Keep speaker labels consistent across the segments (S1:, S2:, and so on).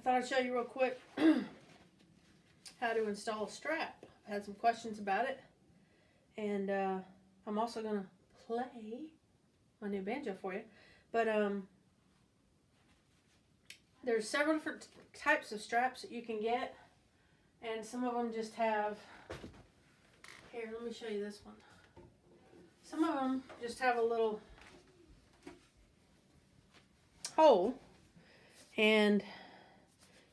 S1: thought I'd show you real quick how to install a strap. I had some questions about it, and I'm also going to play my new banjo for you. But there's several different types of straps that you can get, and some of them just have, here, let me show you this one. Some of them just have a little hole, and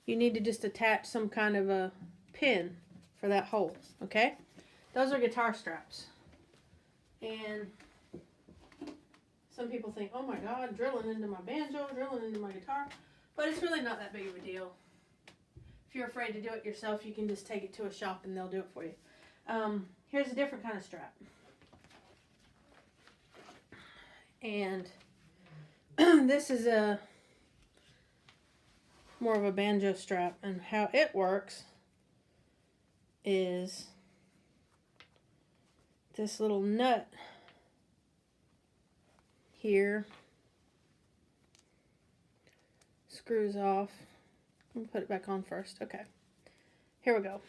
S1: you need to just attach some kind of a pin for that hole, okay? Those are guitar straps. And some people think, oh my God, drilling into my banjo, drilling into my guitar. But it's really not that big of a deal. If you're afraid to do it yourself, you can just take it to a shop and they'll do it for you. Here's a different kind of strap. And this is a more of a banjo strap, and how it works is this little nut here screws off. Let me put it back on first. Okay, here we go.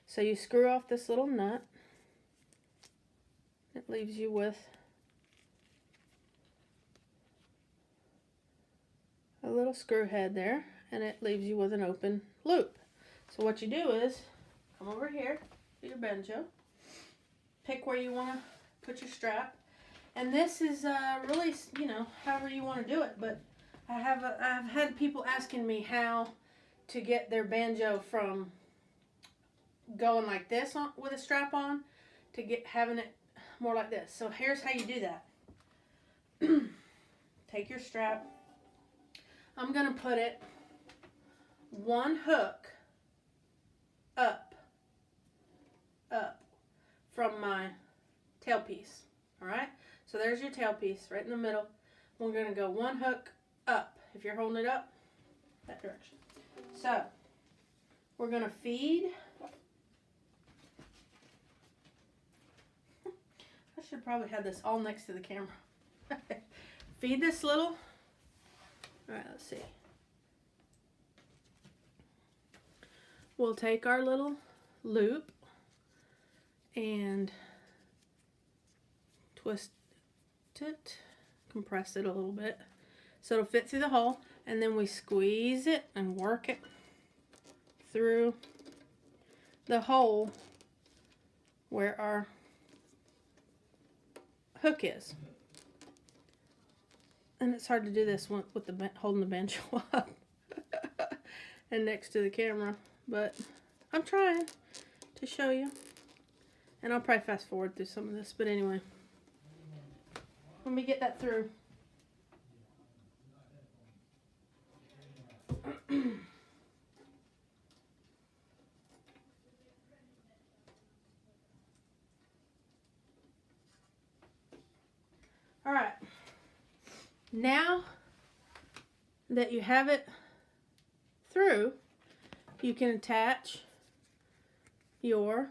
S1: So you screw off this little nut. It leaves you with a little screw head there, and it leaves you with an open loop. So what you do is come over here to your banjo, pick where you want to put your strap, and this is really, you know, however you want to do it. But I've had people asking me how to get their banjo from going like this on, with a strap on, to having it more like this. So here's how you do that. Take your strap. I'm going to put it one hook up from my tailpiece. Alright? So there's your tailpiece right in the middle. We're going to go one hook up. If you're holding it up, that direction. So we're going to feed. I should probably have this all next to the camera. Feed this little. Alright, let's see. We'll take our little loop and twist it, compress it a little bit so it'll fit through the hole, and then we squeeze it and work it through the hole where our hook is. And it's hard to do this one with the holding the banjo up and next to the camera, but I'm trying to show you. And I'll probably fast forward through some of this, but anyway, let me get that through. All right. Now that you have it through, you can attach your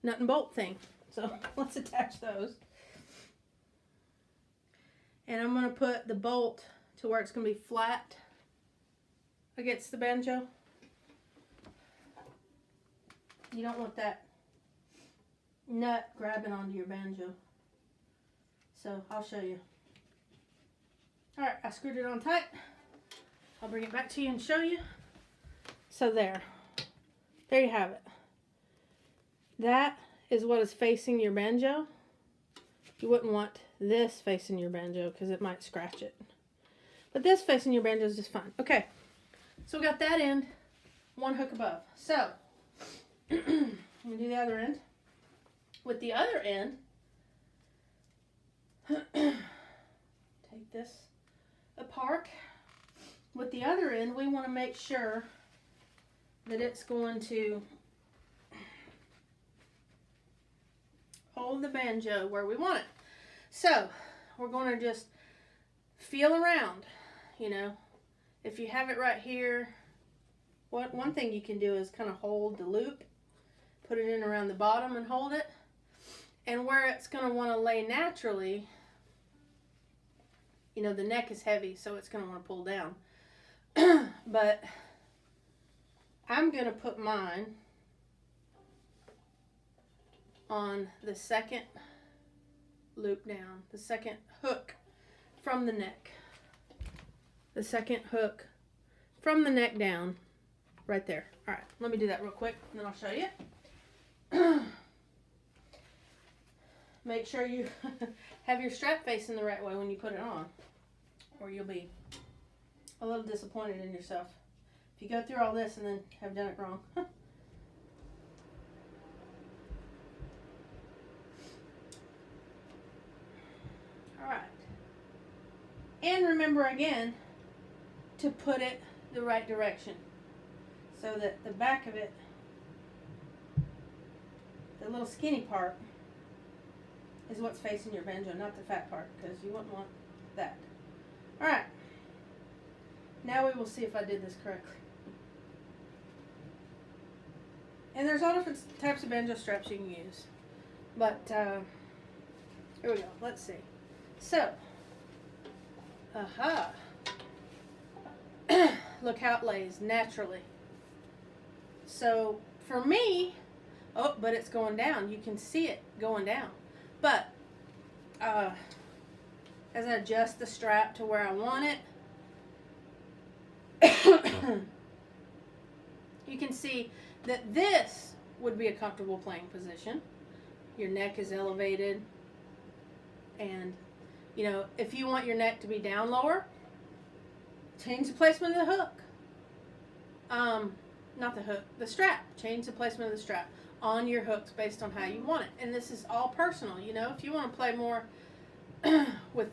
S1: nut and bolt thing. So let's attach those. And I'm going to put the bolt to where it's going to be flat against the banjo. You don't want that nut grabbing onto your banjo. So I'll show you. Alright, I screwed it on tight. I'll bring it back to you and show you. So there you have it. That is what is facing your banjo. You wouldn't want this facing your banjo because it might scratch it. But this facing your banjo is just fine. Okay, so we got that end, one hook above. So, let me do the other end. With the other end, take this apart. With the other end, we want to make sure that it's going to hold the banjo where we want it. So we're going to just feel around, you know. If you have it right here, one thing you can do is kind of hold the loop, put it in around the bottom and hold it. And where it's going to want to lay naturally you know, the neck is heavy, so it's going to want to pull down. But I'm going to put mine on the second loop down, the second hook from the neck. The second hook from the neck down, right there. All right, let me do that real quick, and then I'll show you. Make sure you have your strap facing the right way when you put it on, or you'll be a little disappointed in yourself if you go through all this and then have done it wrong. Alright. And remember again to put it the right direction so that the back of it, the little skinny part, is what's facing your banjo, not the fat part, because you wouldn't want that. Alright. Now we will see if I did this correctly. And there's all different types of banjo straps you can use. But, here we go. Let's see. So, look how it lays naturally. So, for me, oh, but it's going down. You can see it going down. But, as I adjust the strap to where I want it, you can see that this would be a comfortable playing position. Your neck is elevated, and you know, if you want your neck to be down lower, change the placement of the hook. Not the hook, the strap. Change the placement of the strap on your hooks based on how you want it. And this is all personal, you know. If you want to play more with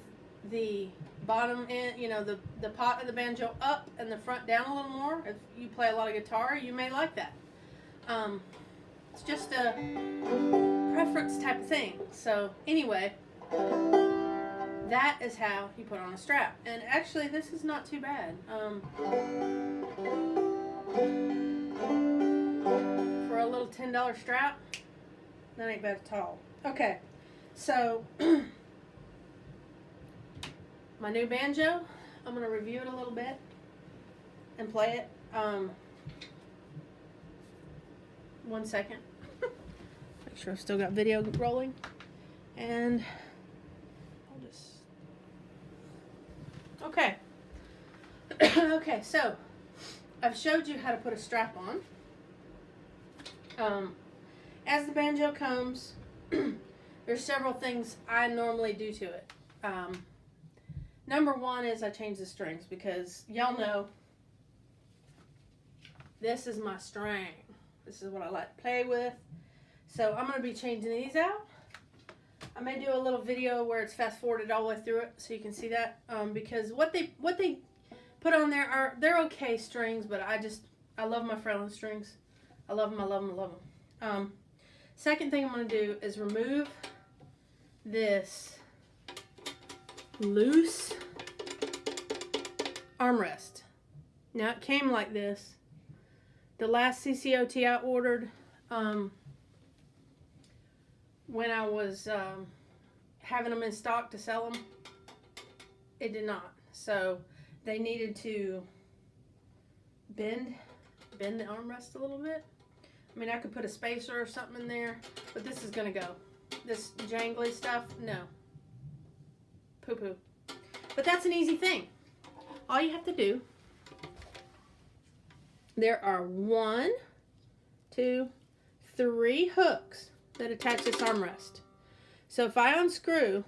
S1: the bottom end, you know, the pot of the banjo up and the front down a little more, if you play a lot of guitar, you may like that. It's just a preference type of thing. So anyway, that is how you put on a strap. And actually, this is not too bad. For a little $10 strap, that ain't bad at all. Okay, so my new banjo, I'm going to review it a little bit and play it. 1 second. Make sure I've still got video rolling. And I'll just... Okay. Okay, so I've showed you how to put a strap on. As the banjo comes, there's several things I normally do to it. Number one is I change the strings, because y'all know this is my string. This is what I like to play with. So I'm going to be changing these out. I may do a little video where it's fast forwarded all the way through it so you can see that. Because what they put on there they're okay strings, but I love my Frelon strings. I love them, I love them, I love them. Second thing I'm going to do is remove this loose armrest. Now it came like this. The last CCOT I ordered, when I was having them in stock to sell them, it did not. So they needed to bend the armrest a little bit. I mean, I could put a spacer or something in there, but this is going to go. This jangly stuff, no. Poo-poo. But that's an easy thing. All you have to do, there are 1, 2, 3 hooks that attach this armrest. So if I unscrew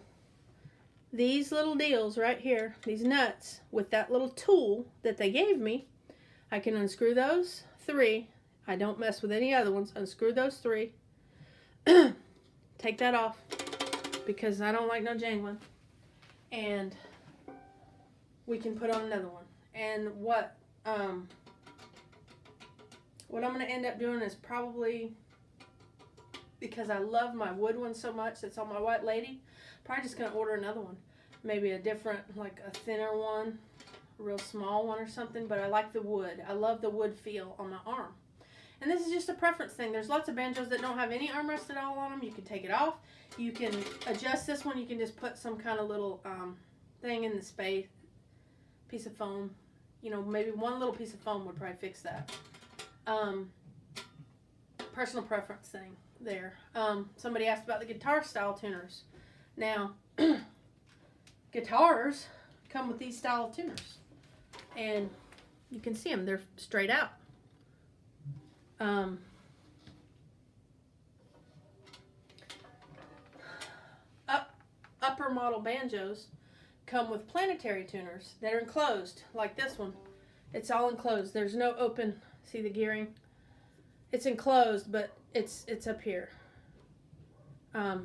S1: these little deals right here, these nuts, with that little tool that they gave me, I can unscrew those 3. I don't mess with any other ones. Unscrew those 3. Take that off, because I don't like no jangling. And we can put on another one. And what I'm going to end up doing is probably, because I love my wood one so much that's on my White Lady, probably just going to order another one. Maybe a different, like a thinner one, a real small one or something, but I like the wood. I love the wood feel on my arm. And this is just a preference thing. There's lots of banjos that don't have any armrest at all on them. You can take it off. You can adjust this one. You can just put some kind of little thing in the space, piece of foam. You know, maybe one little piece of foam would probably fix that. Personal preference thing there. Somebody asked about the guitar style tuners. Now, guitars come with these style of tuners. And you can see them. They're straight out. Upper model banjos come with planetary tuners that are enclosed, like this one. It's all enclosed. There's no open. See the gearing? It's enclosed, but it's up here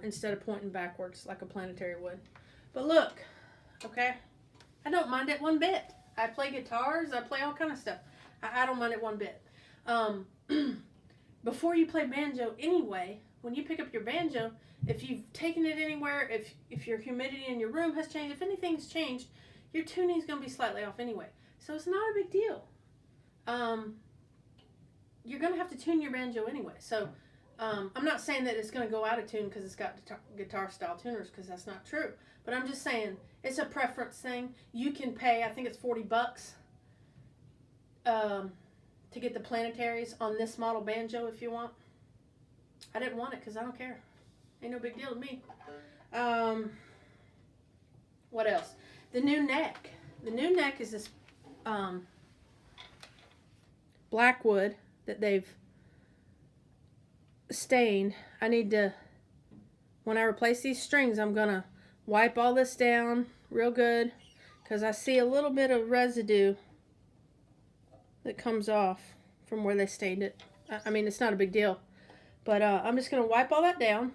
S1: instead of pointing backwards like a planetary would. But look, okay, I don't mind it one bit. I play guitars. I play all kind of stuff. I don't mind it one bit. Before you play banjo anyway, when you pick up your banjo, if you've taken it anywhere, if your humidity in your room has changed, if anything's changed, your tuning is going to be slightly off anyway. So it's not a big deal. You're going to have to tune your banjo anyway. So I'm not saying that it's going to go out of tune because it's got guitar style tuners, because that's not true. But I'm just saying it's a preference thing. You can pay, I think it's $40 to get the planetaries on this model banjo if you want. I didn't want it because I don't care. Ain't no big deal to me. What else? The new neck. The new neck is this black wood that they've stained. I need to, when I replace these strings, I'm going to wipe all this down real good because I see a little bit of residue that comes off from where they stained it. I mean, it's not a big deal. But I'm just going to wipe all that down.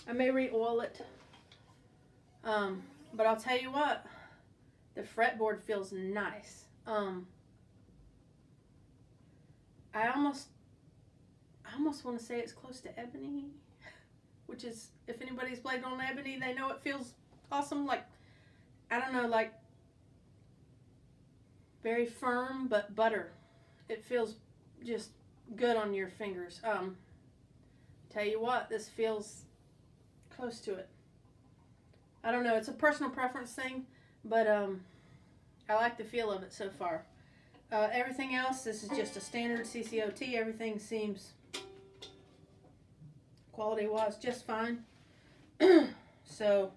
S1: I may re-oil it. But I'll tell you what, the fretboard feels nice. I almost want to say it's close to ebony, which is, if anybody's played on ebony, they know it feels awesome. Like, I don't know, like very firm, but butter. It feels just good on your fingers. Tell you what, this feels close to it. I don't know, it's a personal preference thing, but I like the feel of it so far. Everything else, this is just a standard CCOT. Everything seems quality-wise just fine. So,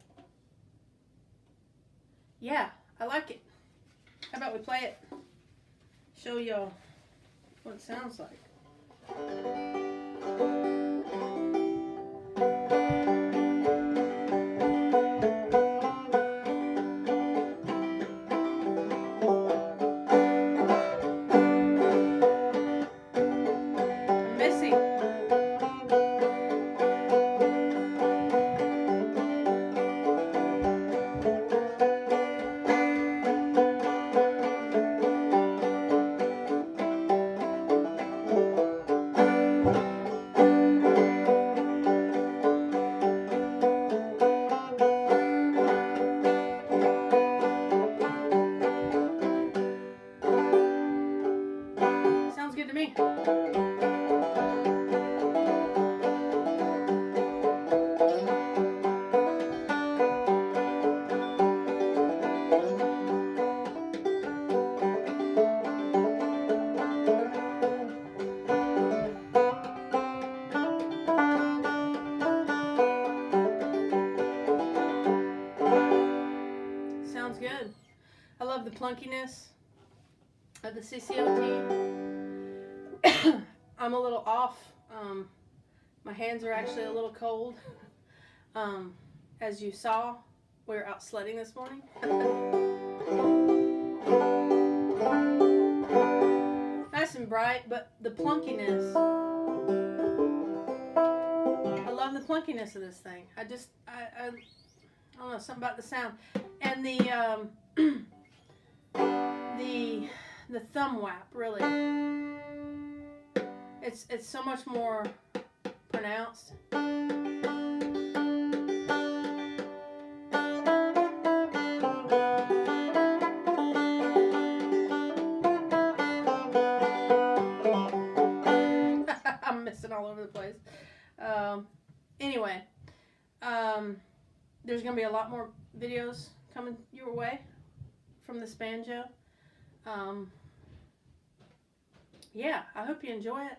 S1: yeah, I like it. How about we play it? Show y'all what it sounds like. Sounds good to me. Sounds good. I love the plunkiness of the CCOT. I'm a little off. My hands are actually a little cold. As you saw, we were out sledding this morning. Nice and bright, but the plunkiness. I love the plunkiness of this thing. I don't know, something about the sound. And the thumb whap, really. It's so much more pronounced. I'm missing all over the place. Anyway, there's going to be a lot more videos coming your way from this banjo. Yeah, I hope you enjoy it.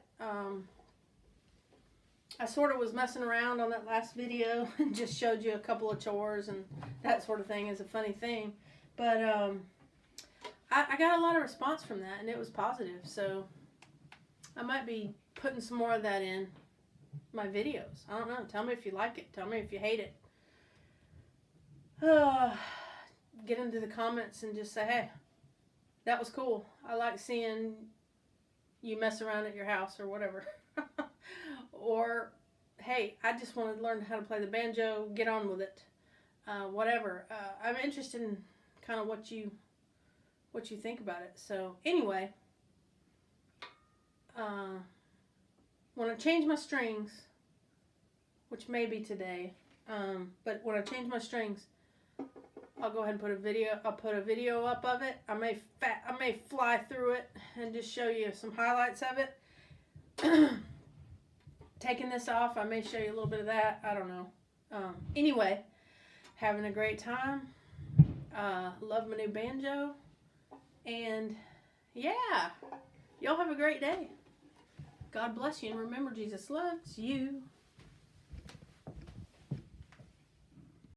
S1: I sort of was messing around on that last video and just showed you a couple of chores and that sort of thing is a funny thing. But I got a lot of response from that, and it was positive. So I might be putting some more of that in my videos. I don't know. Tell me if you like it. Tell me if you hate it. Get into the comments and just say, hey, that was cool. I like seeing you mess around at your house or whatever. Or, hey, I just want to learn how to play the banjo. Get on with it. Whatever. I'm interested in kind of what you think about it. So anyway, when I change my strings, which may be today, but when I change my strings, I'll go ahead and put a video. I'll put a video up of it. I may fly through it and just show you some highlights of it. Taking this off, I may show you a little bit of that. I don't know. Anyway, having a great time. Love my new banjo. And yeah, y'all have a great day. God bless you, and remember, Jesus loves you.